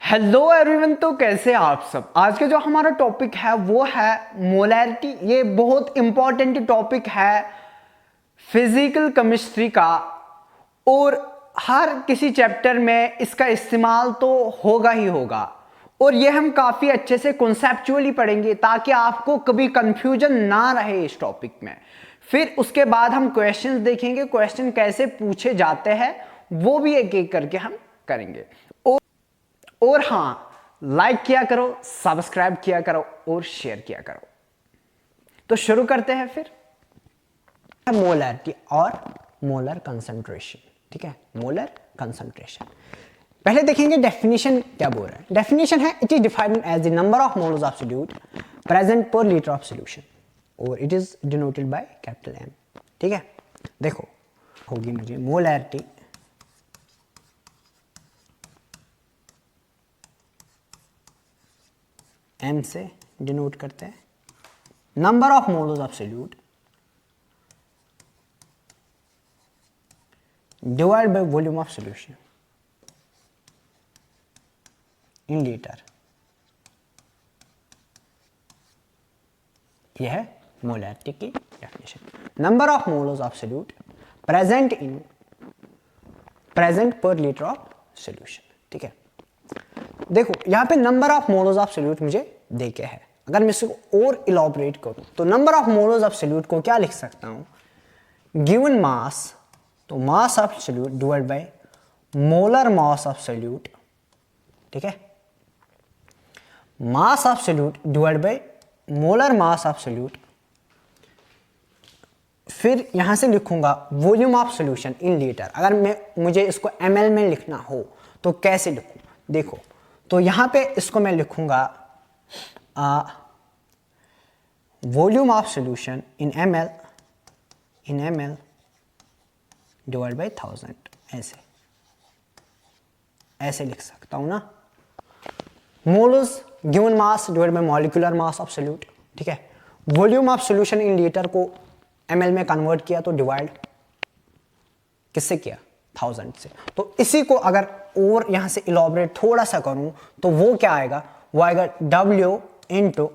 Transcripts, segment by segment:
Hello everyone. तो कैसे आप सब। आज का जो हमारा टॉपिक है वो है मोलैरिटी। ये बहुत इंपॉर्टेंट टॉपिक है फिजिकल केमिस्ट्री का और हर किसी चैप्टर में इसका इस्तेमाल तो होगा ही होगा। और ये हम काफ़ी अच्छे से कॉन्सेप्चुअली पढ़ेंगे ताकि आपको कभी कंफ्यूजन ना रहे इस टॉपिक में। फिर उसके बाद हम क्वेश्चंस देखेंगे, क्वेश्चन कैसे पूछे जाते हैं वो भी एक एक करके हम करेंगे। और हाँ, लाइक किया करो, सब्सक्राइब किया करो और शेयर किया करो। तो शुरू करते हैं फिर। मोलैरिटी और मोलर कंसंट्रेशन। ठीक है, मोलर कंसंट्रेशन पहले देखेंगे। डेफिनेशन क्या बोल रहा है। डेफिनेशन है it is defined as the number of moles of solute present per litre of solution और it is denoted by capital M. ठीक है, देखो होगी मुझे मोलैरिटी एम से डिनोट करते हैं number of moles of solute divide by volume of solution in litre. यह है मोलैरिटी की definition. Number of moles of solute present per litre of solution. ठीक है, देखो यहां पे number of moles of solute मुझे देके है। अगर मैं इसको और इलॉबरेट करूं तो number of moles of solute को क्या लिख सकता हूं, गिवन मास, तो मास of solute divide by molar mass of solute. ठीक है, मास of solute divide by molar mass of solute. फिर यहां से लिखूंगा volume of solution in litre. अगर मुझे इसको ml में लिखना हो तो कैसे लिखूं, देखो तो यहां पे इसको मैं लिखूंगा volume of solution in ml divide by 1000। ऐसे लिख सकता हूं ना। Moles given mass divide by molecular mass of solute. ठीक है, volume of solution in litre को ml में कन्वर्ट किया तो डिवाइड किससे किया, 1000 से। तो इसी को अगर और यहां से इलॉबरेट थोड़ा सा करूं तो वो क्या आएगा, वो आएगा W into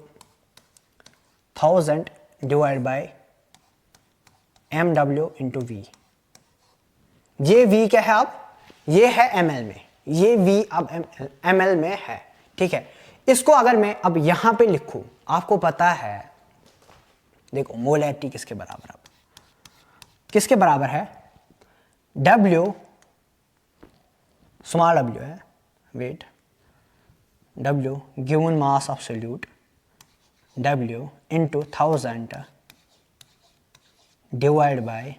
1000 divide bye MW into V। ये V क्या है, अब ये है ml में, ये V अब ml में है। ठीक है, इसको अगर मैं अब यहां पे लिखूं, आपको पता है, देखो मोलैरिटी किसके बराबर है, W स्मॉल w है, weight, W given mass of solute W into 1000 divide by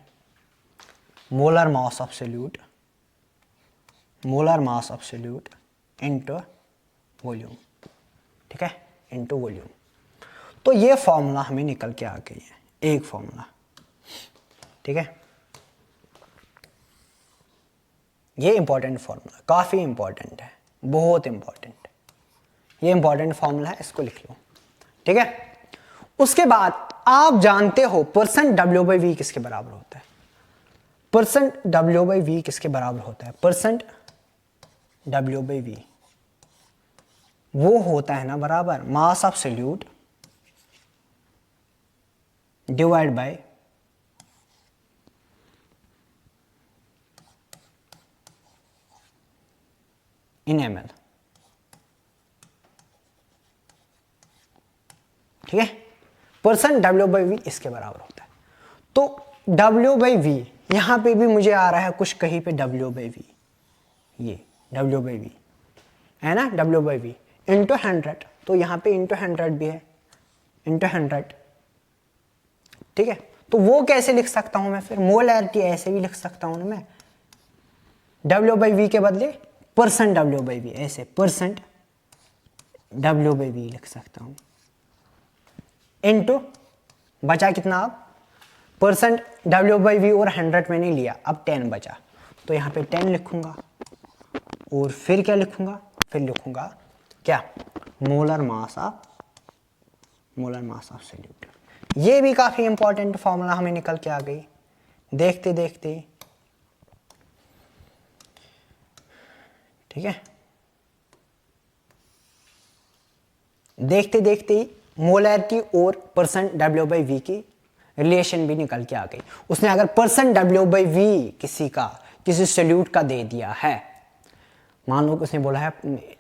molar mass of solute into volume. ठीक है, इंटू वॉल्यूम। तो ये फॉर्मूला हमें निकल के आ गई है, एक फॉर्मूला। ठीक है, ये इंपॉर्टेंट फॉर्मूला, काफी इंपॉर्टेंट है, बहुत इंपॉर्टेंट। ये इंपॉर्टेंट फॉर्मूला है, इसको लिख लो। ठीक है, उसके बाद आप जानते हो परसेंट W बाई V किसके बराबर होता है, परसेंट W बाई V किसके बराबर होता है, परसेंट W बाई V वो होता है ना बराबर मास of solute divide by in ml। ठीक है, परसेंट W बाई V इसके बराबर होता है। तो W बाई V यहां पे भी मुझे आ रहा है कुछ कहीं पे W बाई V, ये W बाई V है ना, W बाई V इंटू 100। तो यहां पे इंटू 100 भी है, इंटू 100। ठीक है, तो वो कैसे लिख सकता हूं मैं, फिर मोलैरिटी ऐसे भी लिख सकता हूं ना मैं, W बाई V के बदले परसेंट W बाई V, ऐसे परसेंट W बाई V लिख सकता हूं इंटू बचा कितना, अब परसेंट W बाई V और 100 मैंने लिया, अब 10 बचा तो यहां पे 10 लिखूंगा। और फिर क्या लिखूंगा, फिर लिखूंगा क्या, मोलर मास ऑफ सॉल्यूट। ये भी काफी इंपॉर्टेंट फॉर्मूला हमें निकल के आ गई देखते देखते। ठीक है, देखते देखते ही मोलैरिटी और परसेंट W/V की रिलेशन भी निकल के आ गई। उसने अगर परसेंट W/V किसी सोल्यूट का दे दिया है, मान लो कि उसने बोला है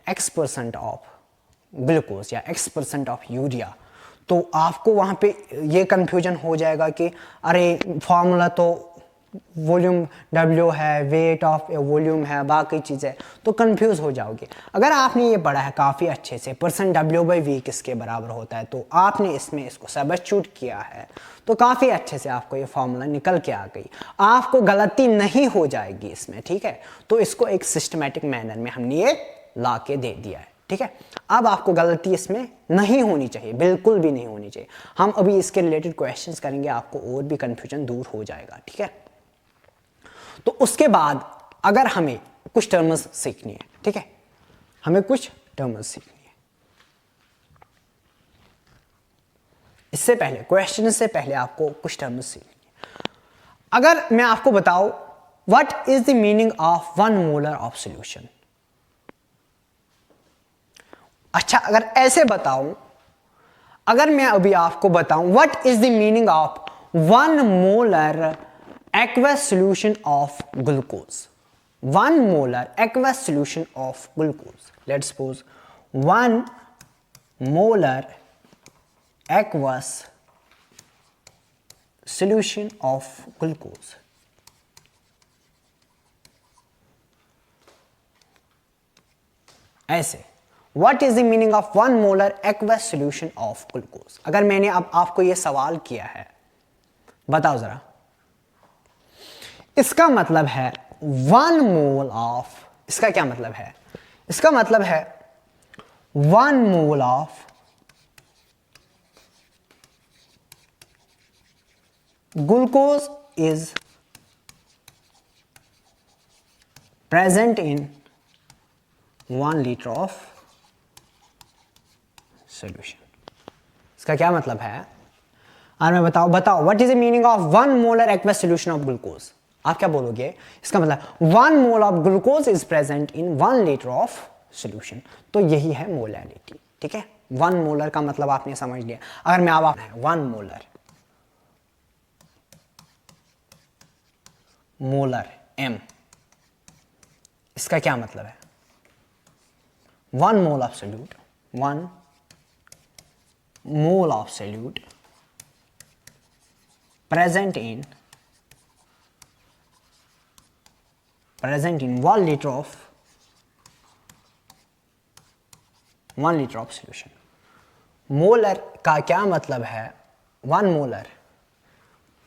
X% ऑफ ग्लूकोज या X% ऑफ यूरिया, तो आपको वहां पे ये कंफ्यूजन हो जाएगा कि अरे फॉर्मूला तो वॉल्यूम W है, वेट ऑफ वॉल्यूम है, बाकी चीज़ें, तो कंफ्यूज हो जाओगे। अगर आपने ये पढ़ा है काफ़ी अच्छे से परसेंट W/V किसके बराबर होता है, तो आपने इसमें इसको सब्स्टिट्यूट किया है, तो काफ़ी अच्छे से आपको ये फॉर्मूला निकल के आ गई, आपको गलती नहीं हो जाएगी इसमें, ठीक है। तो इसको एक सिस्टमेटिक मैनर में हमने ये ला के दे दिया है, ठीक है। अब आपको गलती इसमें नहीं होनी चाहिए, बिल्कुल भी नहीं होनी चाहिए। हम अभी इसके रिलेटेड क्वेश्चंस करेंगे, आपको और भी कंफ्यूजन दूर हो जाएगा, ठीक है। तो उसके बाद अगर हमें कुछ टर्म्स सीखनी है, ठीक है, हमें कुछ टर्म्स सीखनी है। इससे पहले क्वेश्चन से पहले आपको कुछ टर्म्स सीखनी है। अगर मैं आपको बताऊं what is the meaning of 1 molar of solution, अच्छा अगर ऐसे बताऊं, अगर मैं अभी आपको बताऊं what is the meaning of 1 molar aqueous solution of glucose, 1 molar aqueous solution of glucose, let's suppose 1 molar aqueous solution of glucose, ऐसे what is the meaning of 1 molar aqueous solution of glucose। अगर मैंने अब आपको यह सवाल किया है, बताओ जरा, इसका मतलब है 1 मोल ऑफ, इसका क्या मतलब है, इसका मतलब है 1 mole of glucose is present in 1 litre of solution. इसका क्या मतलब है, और मैं बताओ what is the meaning of 1 molar aqueous solution of glucose. आप क्या बोलोगे, इसका मतलब 1 mole of glucose is present in 1 litre of solution, तो यही है मोलैरिटी, ठीक है। 1 मोलर का मतलब आपने समझ लिया। अगर मैं अब 1 मोलर, मोलर M, इसका क्या मतलब है, 1 mole of solute, 1 mole of solute present in 1 liter of solution। Molar का क्या मतलब है, 1 molar,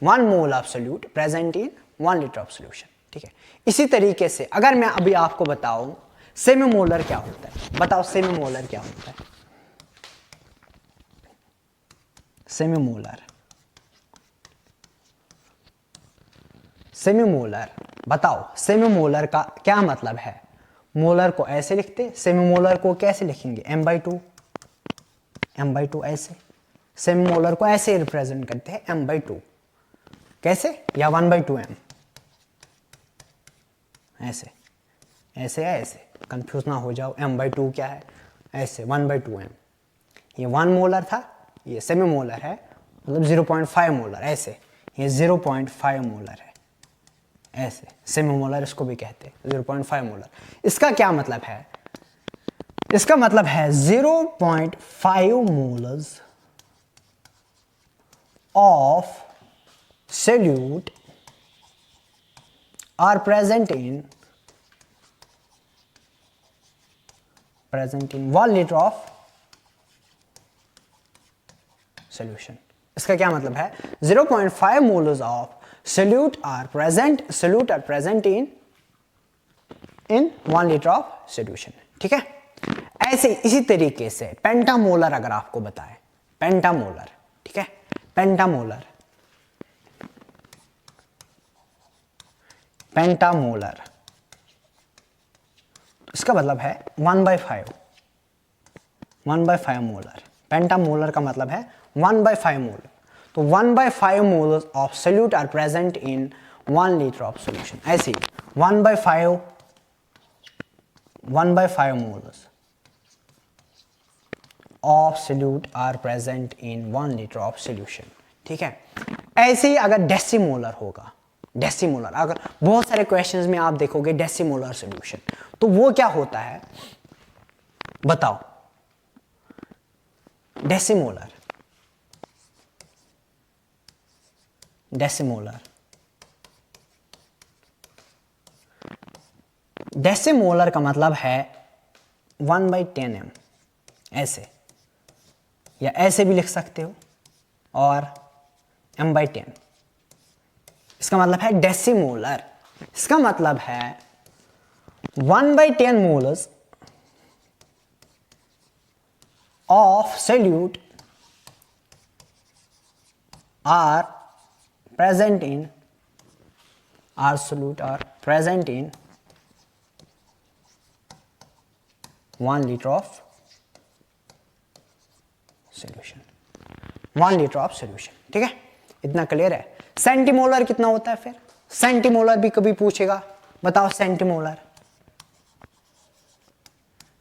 1 mole of solute present in 1 litre of solution, ठीक है। इसी तरीके से अगर मैं अभी आपको बताऊं सेमी मोलर क्या होता है, बताओ सेमी मोलर क्या होता है, सेमी मोलर, सेमी मोलर, बताओ सेमी मोलर का क्या मतलब है। मोलर को ऐसे लिखते, सेमी मोलर को कैसे लिखेंगे, m/2, m/2 ऐसे, सेमी मोलर को ऐसे रिप्रेजेंट करते हैं m/2, कैसे, या 1/2m, ऐसे ऐसे है, ऐसे कंफ्यूज ना हो जाओ, m/2 क्या है, ऐसे 1/2m। ये 1 मोलर था, ये सेमी मोलर है, मतलब 0.5 मोलर, ऐसे ये 0.5 मोलर है, ऐसे सेमी मोलर इसको भी कहते हैं, 0.5 मोलर। इसका क्या मतलब है, इसका मतलब है 0.5 molars of solute are present in 1 liter of solution। इसका क्या मतलब है, 0.5 molars of solute are present in 1 liter of solution, ठीक है। ऐसे इसी तरीके से पेंटामोलर अगर आपको बताए, पेंटामोलर, ठीक है, पेंटामोलर, पेंटामोलर, इसका मतलब है 1/5 मोलर। पेंटामोलर का मतलब है 1/5 मोलर। तो 1/5 molars of solute are present in 1 litre of solution. ऐसे ही 1/5 molars of solute are present in 1 litre of solution. ठीक है, ऐसे ही अगर डेसीमोलर होगा, डेसीमोलर, अगर बहुत सारे क्वेश्चंस में आप देखोगे डेसीमोलर सोल्यूशन, तो वो क्या होता है बताओ। डेसीमोलर, डेसीमोलर, डेसीमोलर का मतलब है 1/10m, ऐसे या ऐसे भी लिख सकते हो, और m/10, इसका मतलब है डेसीमोलर। इसका मतलब है 1/10 molars of solute are present in, are solute are present in 1 litre of solution, 1 litre of solution. ठीक है, इतना क्लियर है। सेंटीमोलर कितना होता है फिर? सेंटीमोलर भी कभी पूछेगा, बताओ सेंटीमोलर,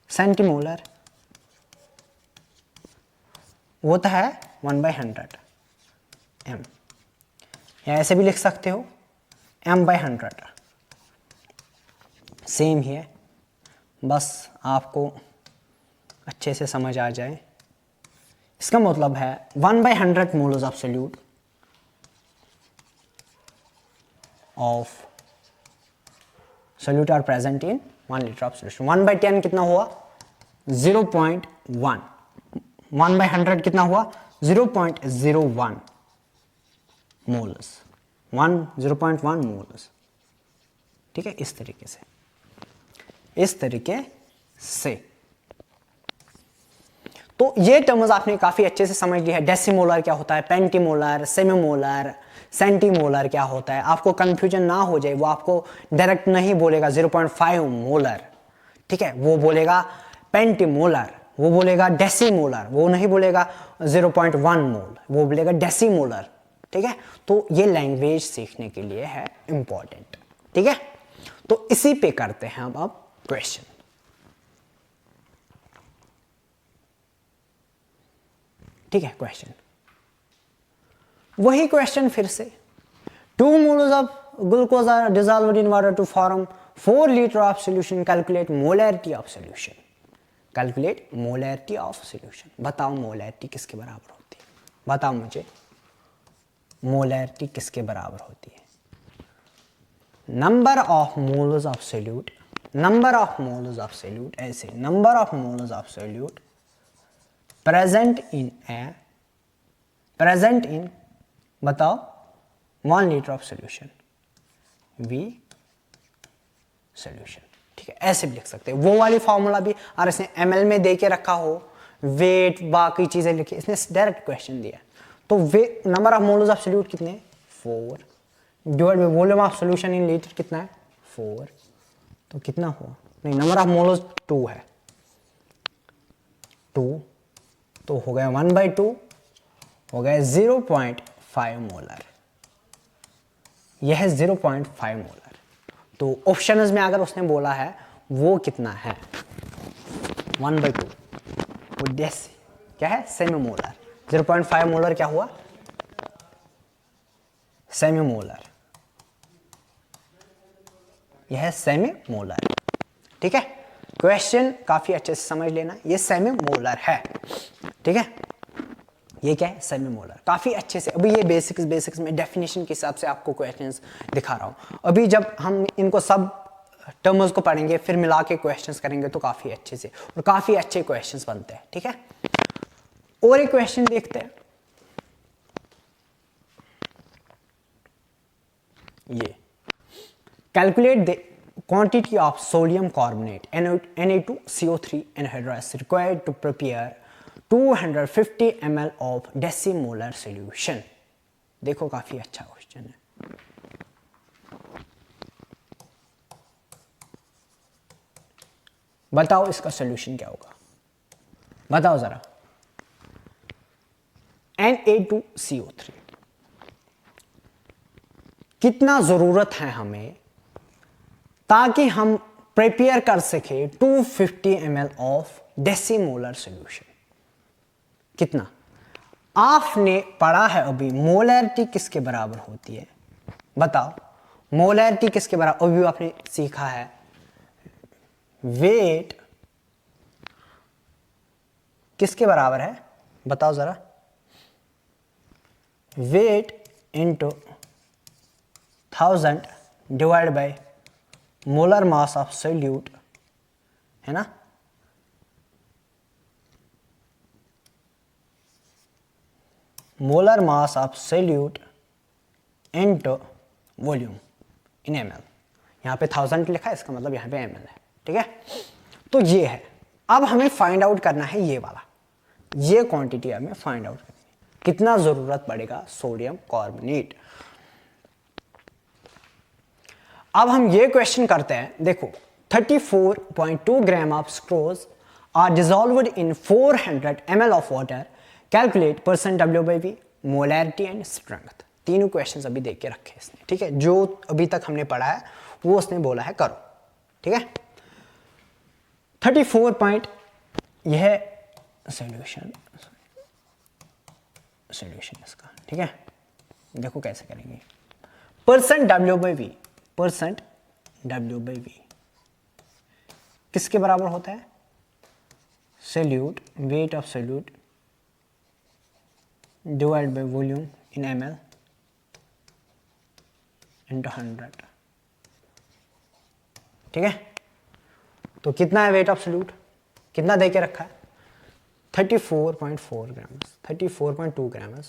सेंटीमोलर होता है 1/100 m, या ऐसे भी लिख सकते हो m/100, सेम ही है, बस आपको अच्छे से समझ आ जाए। इसका मतलब है 1/100 molars of solute of solute are present in 1 litre of solution. 1/10 कितना हुआ? 0.1। 1/100 कितना हुआ? 0.01 मोलर्स, 0.1 मोलर्स। ठीक है, इस तरीके से, इस तरीके से। तो ये टर्म्स आपने काफी अच्छे से समझ लिया है। डेसीमोलर क्या होता है, पेंटीमोलर, सेमीमोलर, सेंटीमोलर क्या होता है, आपको कंफ्यूजन ना हो जाए। वो आपको डायरेक्ट नहीं बोलेगा 0.5 मोलर, ठीक है, वो बोलेगा पेंटीमोलर, वो बोलेगा डेसीमोलर, वो नहीं बोलेगा 0.1 मोल, वो बोलेगा डेसीमोलर। ठीक है, तो ये लैंग्वेज सीखने के लिए है इंपॉर्टेंट। ठीक है, तो इसी पे करते हैं हम अब क्वेश्चन। ठीक है, क्वेश्चन वही क्वेश्चन फिर से। 2 moles of glucose are dissolved in water to form 4 liter of solution. Calculate molarity of solution. Calculate molarity of solution. बताओ मोलैरिटी किसके बराबर होती है, बताओ मुझे मोलैरिटी किसके बराबर होती है। Number of moles of solute, number of moles of solute, ऐसे number of moles of solute present in बताओ 1 litre of solution, V solution. ठीक है, ऐसे भी लिख सकते हैं। वो वाली फॉर्मूला भी, और इसने ml में दे के रखा हो, वेट बाकी चीजें लिखी, इसने डायरेक्ट क्वेश्चन दिया। तो वे number of moles of solute कितने हैं? 4 divide by volume of solution in litre कितना है? 4। तो कितना हुआ? नहीं, नंबर ऑफ मोल्स 2 है, 2 तो हो गया 1/2, हो गया 0.5 मोलर, यह है 0.5 मोलर। तो ऑप्शंस में अगर उसने बोला है वो कितना है 1/2, वो डेसी क्या है? Semi molar. 0.5 मोलर क्या हुआ? सेमी मोलर, यह है सेमी मोलर। ठीक है, क्वेश्चन काफी अच्छे से समझ लेना, ये सेमी मोलर है। ठीक है, ये क्या है? Semi molar. काफी अच्छे से, अभी ये बेसिक्स में डेफिनेशन के हिसाब से आपको क्वेश्चंस दिखा रहा हूं। अभी जब हम इनको सब टर्म्स को पढ़ेंगे, फिर मिला के क्वेश्चंस करेंगे, तो काफी अच्छे से और काफी अच्छे क्वेश्चंस बनते हैं। ठीक है, और एक क्वेश्चन देखते हैं। ये calculate the quantity of sodium carbonate Na2CO3 anhydrous required to prepare 250 ml of decimolar solution। देखो काफी अच्छा क्वेश्चन है। बताओ इसका सॉल्यूशन क्या होगा, बताओ जरा। Na2CO3 कितना जरूरत है हमें ताकि हम प्रिपेयर कर सके 250 ml ऑफ डेसीमोलर सॉल्यूशन। कितना? आपने पढ़ा है अभी मोलैरिटी किसके बराबर होती है, बताओ मोलैरिटी किसके बराबर? अभी आपने सीखा है वेट किसके बराबर है, बताओ जरा। Weight into 1000 divide by molar mass of solute, है ना। Molar mass of solute into volume in M L. यहाँ पे 1000 लिखा है, इसका मतलब यहाँ पे एम एल है, ठीक है। तो ये है, अब हमें फाइंड आउट करना है ये वाला, ये क्वांटिटी हमें फाइंड आउट करनी है, कितना जरूरत पड़ेगा सोडियम कार्बोनेट। अब हम ये क्वेश्चन करते हैं, देखो 34.2 gram of sucrose are dissolved in 400 ml of water, calculate percent W/V, molarity and strength. तीनों क्वेश्चंस अभी देख के रखे इसने, ठीक है। जो अभी तक हमने पढ़ा है वो उसने बोला है करो, ठीक है। 34 पॉइंट, यह सॉल्यूशन इसका, ठीक है। देखो कैसे करेंगे, परसेंट W/V, परसेंट W/V किसके बराबर होता है? Solute, weight of solute divide by volume in ml into 100, ठीक है। तो कितना है वेट ऑफ सोल्यूट, कितना दे के रखा है? 34.4 ग्राम, 34.2 ग्राम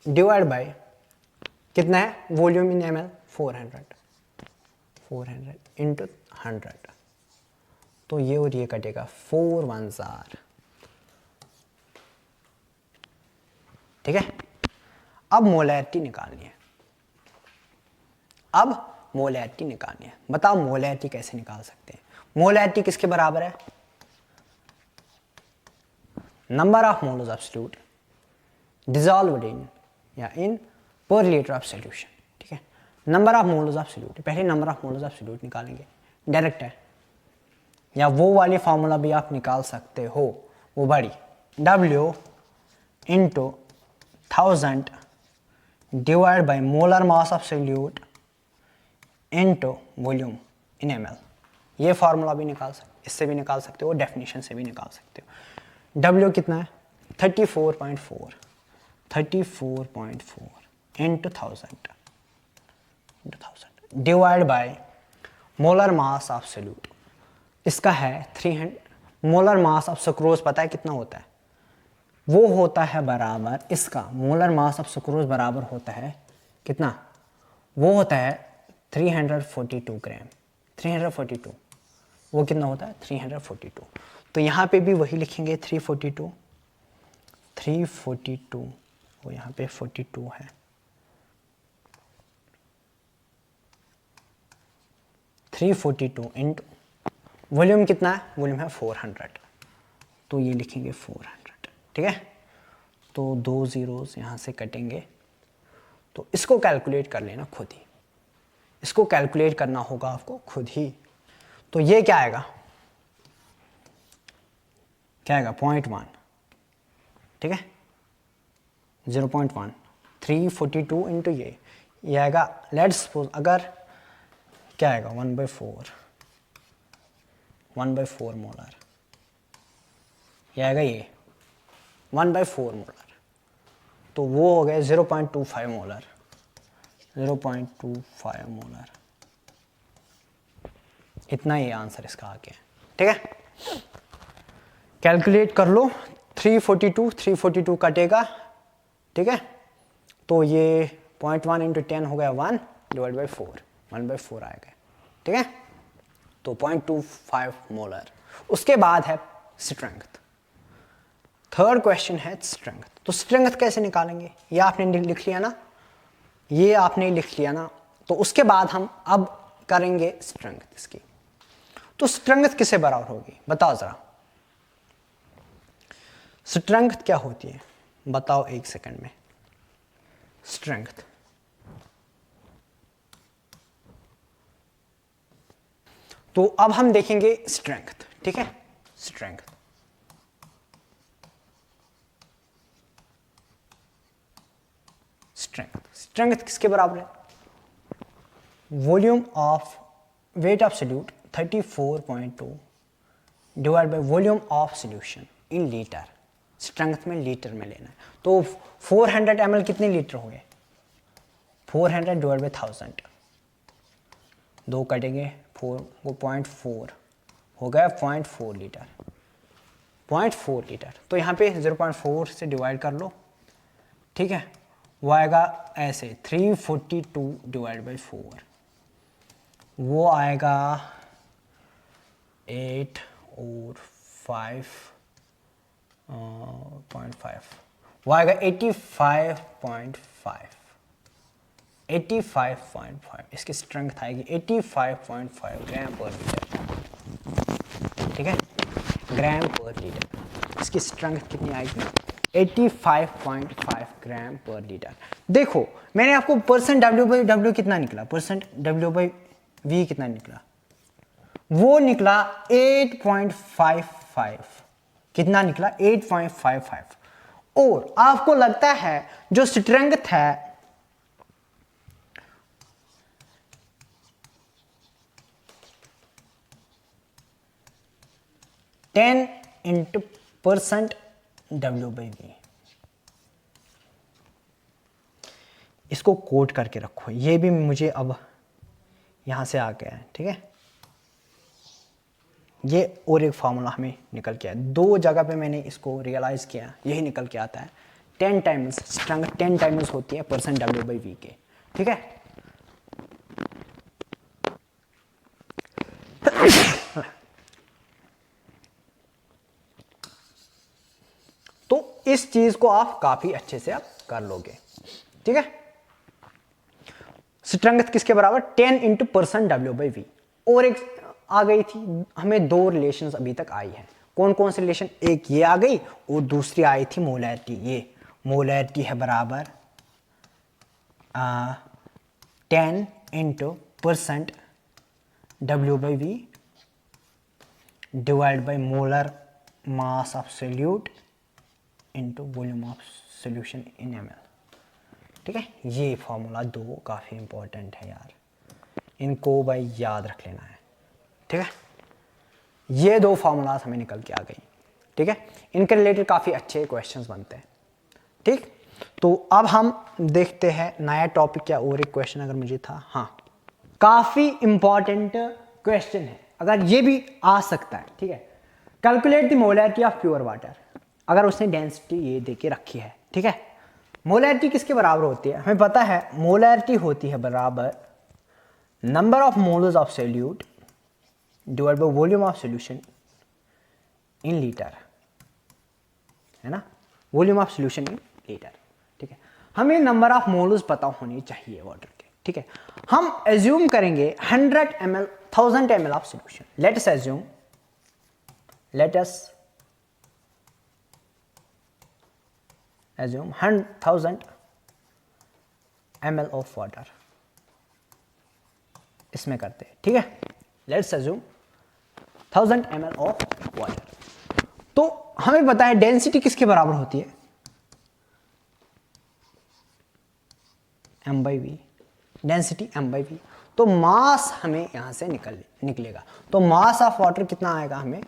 डिवाइड बाय कितना है वॉल्यूम इन ml, 400 इंटू 100। तो ये और ये कटेगा 4 1 जार, ठीक है। अब मोलैरिटी निकालनी है, अब मोलैरिटी निकालनी है। बताओ मोलैरिटी कैसे निकाल सकते हैं? मोलैरिटी किसके बराबर है? Number of moles of solute dissolved in या in per litre of solution, ठीक है। Number of moles of solute, पहले number of moles of solute निकालेंगे, डायरेक्ट है, या वो वाली फार्मूला भी आप निकाल सकते हो, वो बड़ी W into 1000 divide by molar mass of solute into volume in ml। ये फार्मूला भी निकाल सकते, इससे भी निकाल सकते हो, डेफिनेशन से भी निकाल सकते हो। W कितना है? 34.4 into 1000 divide by molar mass of solute, इसका है 300। मोलर मास ऑफ सुक्रोज पता है कितना होता है? वो होता है बराबर, इसका मोलर मास ऑफ सुक्रोज बराबर होता है कितना? वो होता है 342 ग्राम, 342। वो कितना होता है? 342। तो यहाँ पे भी वही लिखेंगे 342, वो यहाँ पे 42 है, 342 इंटू वॉल्यूम कितना है? वॉल्यूम है 400, तो ये लिखेंगे 400, ठीक है। तो 2 जीरोस यहाँ से कटेंगे, तो इसको कैलकुलेट कर लेना खुद ही, इसको कैलकुलेट करना होगा आपको खुद ही। तो ये क्या आएगा? 0.1, ठीक है, 0.1, 342 इंटू ये आएगा, लेट्स सपोज अगर क्या आएगा 1/4 मोलर, ये आएगा ये 1/4 मोलर, तो वो हो गए 0.25 मोलर, 0.25 मोलर, इतना ही आंसर इसका आ गया, ठीक है। कैलकुलेट कर लो, 342 कटेगा, ठीक है। तो ये 0.1 इंटू 10 हो गया 1 डिवाइड बाई 4, 1/4 आएगा, ठीक है। तो 0.25 मोलर। उसके बाद है स्ट्रेंथ। थर्ड क्वेश्चन है स्ट्रेंथ। तो स्ट्रेंथ कैसे निकालेंगे? ये आपने लिख लिया ना, ये आपने लिख लिया ना, तो उसके बाद हम अब करेंगे स्ट्रेंथ इसकी। तो स्ट्रेंथ किससे बराबर होगी बताओ जरा, स्ट्रेंथ क्या होती है बताओ एक सेकंड में। स्ट्रेंथ तो अब हम देखेंगे स्ट्रेंथ, ठीक है। स्ट्रेंथ स्ट्रेंथ किसके बराबर है? Volume of weight of solute 34.2 divide by volume of solution in litre. Strength में लीटर में लेना है, तो 400 ml कितने लीटर हो गए? 400 डिवाइड बाई 1000, 2 कटेंगे 4 वो 0.4 हो गया 0.4 लीटर। 0.4 लीटर तो यहाँ पे 0.4 से डिवाइड कर लो, ठीक है। वो आएगा ऐसे 342 डिवाइड बाई 4, वो आएगा 8 और 5.5, वो आएगा 85.5। 85.5 इसकी स्ट्रेंथ आएगी 85.5 ग्राम पर लीटर, ठीक है, ग्राम पर लीटर। इसकी स्ट्रेंथ कितनी आएगी? 85.5 ग्राम पर लीटर। देखो मैंने आपको परसेंट W/W कितना निकला, परसेंट W/V कितना निकला? वो निकला 8.55। कितना निकला? 8.55। और आपको लगता है जो स्ट्रेंथ है टेन इंटू परसेंट W/V, इसको कोट करके रखो। ये भी मुझे अब यहां से आ गया है, ठीक है। ये और एक फार्मूला हमें निकल के आया, 2 जगह पे मैंने इसको रियलाइज किया, यही निकल के आता है। 10 टाइम्स स्ट्रेंथ 10 टाइम्स होती है परसेंट W/V के, ठीक है। तो इस चीज को आप काफी अच्छे से आप कर लोगे, ठीक है। स्ट्रेंथ किसके बराबर? 10 इंटू परसेंट W/V। और एक आ गई थी, हमें 2 रिलेशंस अभी तक आई है। कौन कौन से रिलेशन? एक ये आ गई और दूसरी आई थी मोलैरिटी। ये मोलैरिटी है बराबर 10 into percent W/V divide by molar mass of solute into volume of solution in ml, ठीक है। ये फॉर्मूला 2 काफ़ी इंपॉर्टेंट है यार, इनको भाई याद रख लेना है, ठीक है। ये 2 फार्मूलाज हमें निकल के आ गई, ठीक है। इनके रिलेटेड काफ़ी अच्छे क्वेश्चंस बनते हैं, ठीक। तो अब हम देखते हैं नया टॉपिक क्या। और एक क्वेश्चन अगर मुझे था, हाँ काफ़ी इंपॉर्टेंट क्वेश्चन है, अगर ये भी आ सकता है, ठीक है। Calculate the molarity of pure water. अगर उसने डेंसिटी ये दे के रखी है, ठीक है। मोलैरिटी किसके बराबर होती है? हमें पता है मोलैरिटी होती है बराबर number of moles of solute divide by volume of solution in litre, है ना। Volume of solution in litre, ठीक है। हमें नंबर ऑफ मोल्स पता होनी चाहिए वाटर के, ठीक है। हम एज्यूम करेंगे 100 ml 1000 ml of solution. Let us assume 1000 ml of water, इसमें करते हैं, ठीक है। Let's assume 1000 ml of water. तो हमें पता है डेंसिटी किसके बराबर होती है? m/v, density m/v। तो मास हमें यहां से निकलेगा। तो मास ऑफ वाटर कितना आएगा हमें?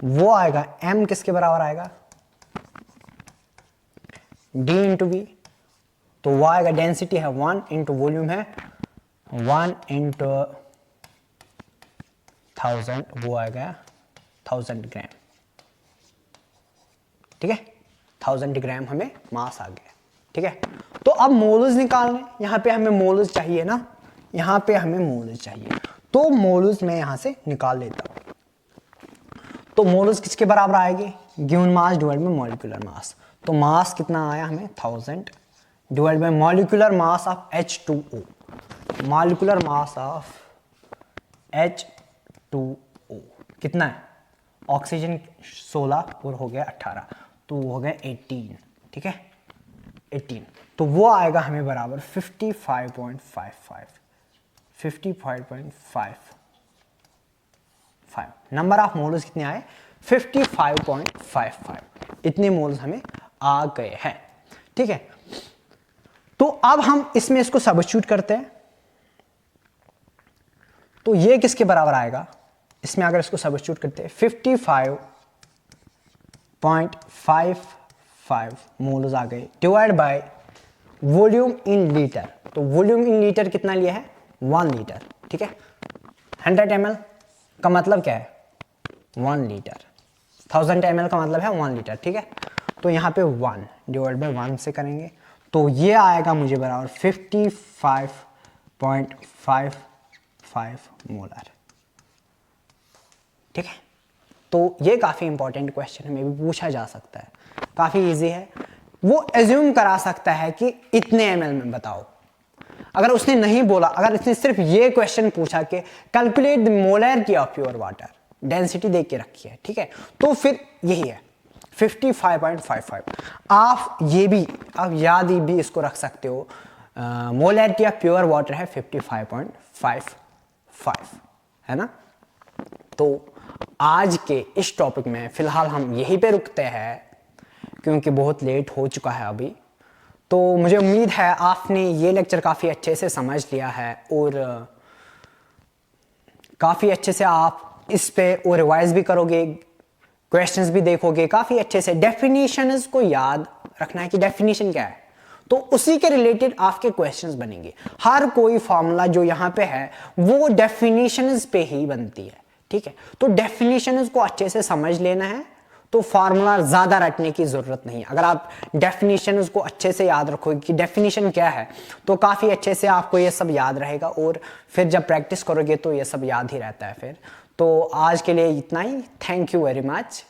वो आएगा m किसके बराबर आएगा? d into V. तो वो आएगा, डेंसिटी है 1 इंटू वॉल्यूम है 1 इंटू 1000, वो आएगा 1000 ग्राम, ठीक है। 1000 ग्राम हमें मास आ गया, ठीक है। तो अब मोल्स निकालने, यहां पे हमें मोल्स चाहिए ना, यहां पे हमें मोल्स चाहिए। तो मोल्स मैं यहां से निकाल लेता हूं। तो मोल्स किसके बराबर आएगी? Given mass divide by molecular mass. तो मास कितना आया हमें? 1000 divide bye molecular mass of H2O। Molecular mass of H2O कितना है? ऑक्सीजन 16 और हो गया 18, तो वो हो गया 18, ठीक है, 18। तो वो आएगा हमें बराबर 55.55। नंबर ऑफ मोल्स कितने आए? 55.55। इतने मोल्स हमें आ गए हैं, ठीक है। तो अब हम इसमें इसको सब्स्टिट्यूट करते हैं, तो ये किसके बराबर आएगा, इसमें अगर इसको सब्स्टिट्यूट करते हैं 55.55 मोल्स आ गए, divide by volume in litre. तो वॉल्यूम इन लीटर कितना लिया है, 1 लीटर, ठीक है। 100 ml का मतलब क्या है, 1 लीटर। 1000 ml का मतलब है 1 लीटर, ठीक है। तो यहाँ पे 1 डिवाइड बाय 1 से करेंगे, तो ये आएगा मुझे बराबर 55.55 मोलर, ठीक है। तो ये काफ़ी इंपॉर्टेंट क्वेश्चन है, मे भी पूछा जा सकता है, काफ़ी इजी है। वो एज्यूम करा सकता है कि इतने ml में बताओ। अगर उसने नहीं बोला, अगर उसने सिर्फ ये क्वेश्चन पूछा कि calculate the molarity of pure water, density देख के रखी है, ठीक है, तो फिर यही है 55.55। आप ये भी, आप याद ही भी इसको रख सकते हो, मोलैरिटी ऑफ प्योर वाटर है 55.55, है ना। तो आज के इस टॉपिक में फिलहाल हम यहीं पे रुकते हैं, क्योंकि बहुत लेट हो चुका है अभी। तो मुझे उम्मीद है आपने ये लेक्चर काफ़ी अच्छे से समझ लिया है और काफ़ी अच्छे से आप इस पे और रिवाइज भी करोगे, क्वेश्चंस भी देखोगे काफ़ी अच्छे से। डेफिनेशंस को याद रखना है कि डेफिनेशन क्या है, तो उसी के रिलेटेड आपके क्वेश्चंस बनेंगे। हर कोई फार्मूला जो यहाँ पे है वो डेफिनेशंस पे ही बनती है, ठीक है। तो डेफिनेशंस को अच्छे से समझ लेना है, तो फार्मूला ज़्यादा रटने की ज़रूरत नहीं है। अगर आप डेफिनेशंस को अच्छे से याद रखोगे कि डेफिनेशन क्या है, तो काफ़ी अच्छे से आपको ये सब याद रहेगा और फिर जब प्रैक्टिस करोगे तो ये सब याद ही रहता है फिर। तो आज के लिए इतना ही, thank you very much.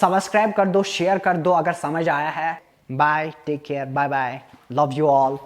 Subscribe कर दो, शेयर कर दो अगर समझ आया है। Bye, take care, bye bye, love you all.